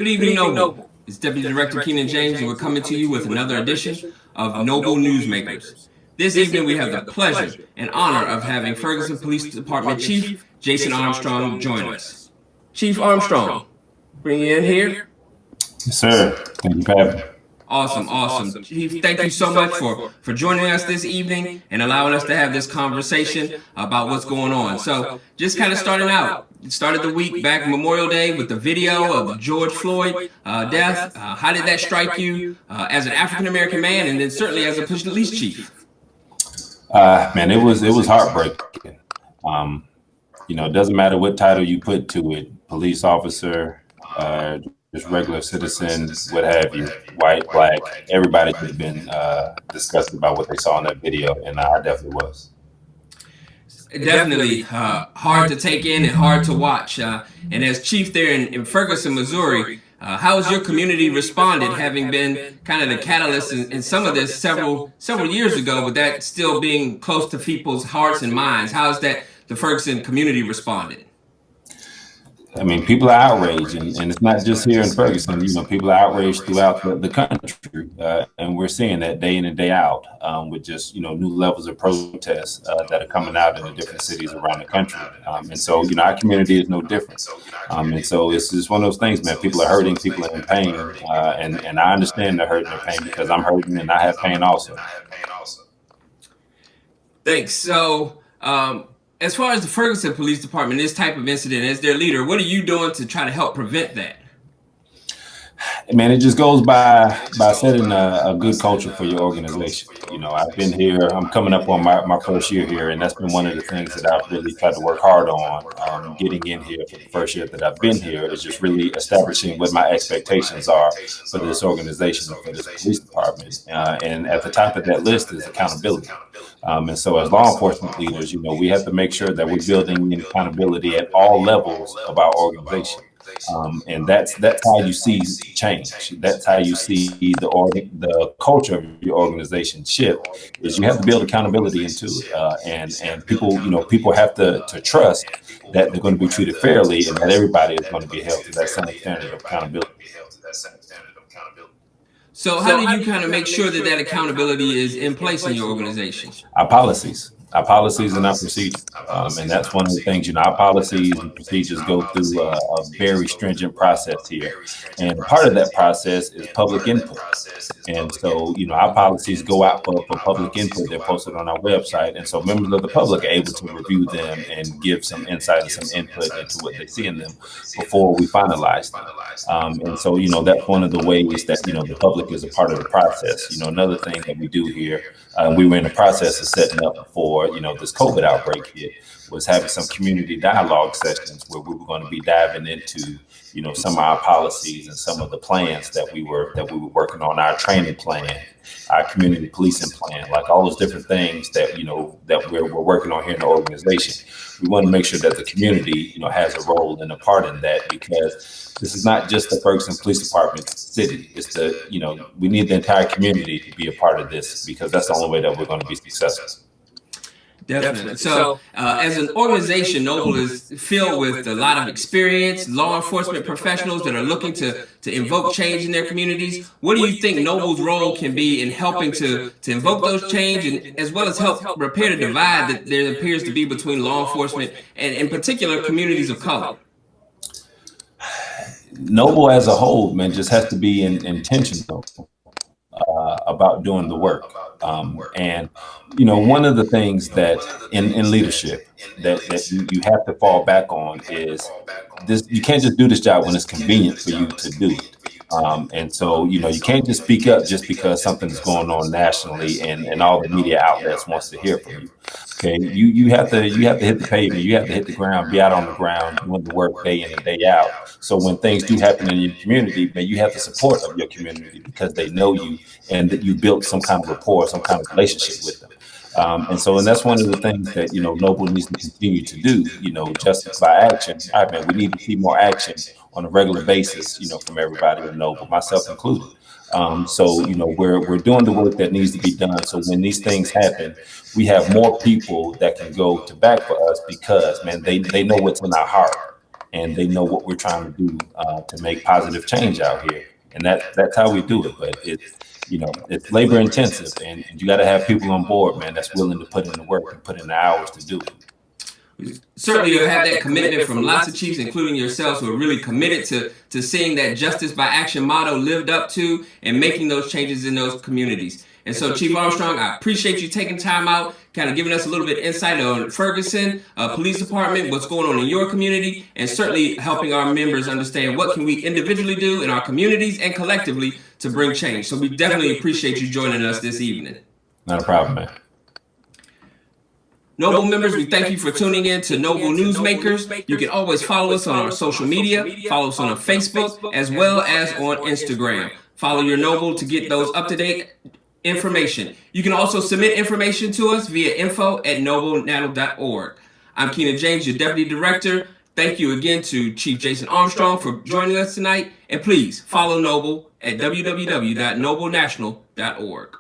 Good evening, Noble. It's Deputy Director Keenan James, and we're coming to you with another edition of Noble Newsmakers. This evening, we have the pleasure and honor of having Ferguson Police Department Chief Jason Armstrong join us. Chief Armstrong, bring you in here. Yes, sir. Thank you for having me. Awesome. Chief, thank you so much for joining us this evening and allowing us to have this conversation about what's going on. So just kind of starting out, started the week back Memorial Day with the video of the George Floyd death. How did that strike you as an African-American man and then certainly as a police chief? Man, it was heartbreaking. It doesn't matter what title you put to it, police officer, just regular citizen, what have you, white, black, everybody could have been disgusted about what they saw in that video, and I definitely was. Definitely hard to take in and hard to watch. And as chief there in Ferguson, Missouri, how has your community responded, having been kind of the catalyst in some of this several years ago, but that still being close to people's hearts and minds? How has that the Ferguson community responded? I mean, people are outraged, and it's not just here in Ferguson. People are outraged throughout the country, and we're seeing that day in and day out with just new levels of protests that are coming out in the different cities around the country. And so, our community is no different. And so it's just one of those things, man. People are hurting, people are in pain, and I understand they're hurting and pain because I'm hurting and I have pain also. Thanks. So, as far as the Ferguson Police Department, this type of incident, as their leader, what are you doing to try to help prevent that? Man, it just goes by setting a good culture for your organization. I've been here, I'm coming up on my first year here, and that's been one of the things that I've really tried to work hard on. Getting in here for the first year that I've been here is just really establishing what my expectations are for this organization and for this police department. And at the top of that list is accountability. And so as law enforcement leaders, we have to make sure that we're building in accountability at all levels of our organization. And that's how you see change. That's how you see the culture of your organization shift. Is you have to build accountability into it, and people have to trust that they're going to be treated fairly and that everybody is going to be held to that same standard of accountability. So how do you kind of make sure that accountability is in place in your organization? Our policies and our procedures. And that's one of the things, our policies and procedures go through a very stringent process here. And part of that process is public input. And so, our policies go out for public input. They're posted on our website. And so members of the public are able to review them and give some insight and some input into what they see in them before we finalize them. And so, that's one of the ways that, the public is a part of the process. Another thing that we do here, we were in the process of setting up for this COVID outbreak hit, was having some community dialogue sessions where we were going to be diving into, some of our policies and some of the plans that we were working on, our training plan, our community policing plan, like all those different things that, that we're working on here in the organization. We want to make sure that the community, has a role and a part in that, because this is not just the Ferguson Police Department city. It's we need the entire community to be a part of this, because that's the only way that we're going to be successful. Definitely. So as an organization, Noble is filled with a lot of experience, law enforcement professionals that are looking to invoke change in their communities. What do you think Noble's role can be in helping to invoke those change, and as well as help repair the divide that there appears to be between law enforcement and in particular communities of color? Noble as a whole, man, just has to be intentional about doing the work. And one of the things that in leadership that you have to fall back on is this: you can't just do this job when it's convenient for you to do it. And so, you can't just speak up just because something is going on nationally and all the media outlets wants to hear from you. Okay, you have to hit the pavement, you have to hit the ground, be out on the ground, doing the work day in and day out. So when things do happen in your community, man, you have the support of your community because they know you and that you built some kind of rapport, some kind of relationship with them. And that's one of the things that, Noble needs to continue to do, justice by action. All right, man, we need to see more action on a regular basis, from everybody in Noble, myself included. So, we're doing the work that needs to be done. So when these things happen, we have more people that can go to bat for us because, man, they know what's in our heart. and they know what we're trying to do to make positive change out here. And that's how we do it. But it's labor intensive, and you got to have people on board, man, that's willing to put in the work and put in the hours to do it. Certainly, you'll have that commitment from lots of chiefs, including yourselves, who are really committed to seeing that justice by action motto lived up to and making those changes in those communities. And so, Chief Armstrong, I appreciate you taking time out, kind of giving us a little bit of insight on Ferguson Police Department, what's going on in your community, and certainly helping our members understand what can we individually do in our communities and collectively to bring change. So we definitely appreciate you joining us this evening. Not a problem, man. Noble members, we thank you for tuning in to Noble Newsmakers. You can always follow us on our social media, follow us on Facebook, as well as on Instagram. Follow your Noble to get those up-to-date information. You can also submit information to us via info@noblenatl.org. I'm Keenan James, your Deputy Director. Thank you again to Chief Jason Armstrong for joining us tonight. And please follow Noble at www.noblenational.org.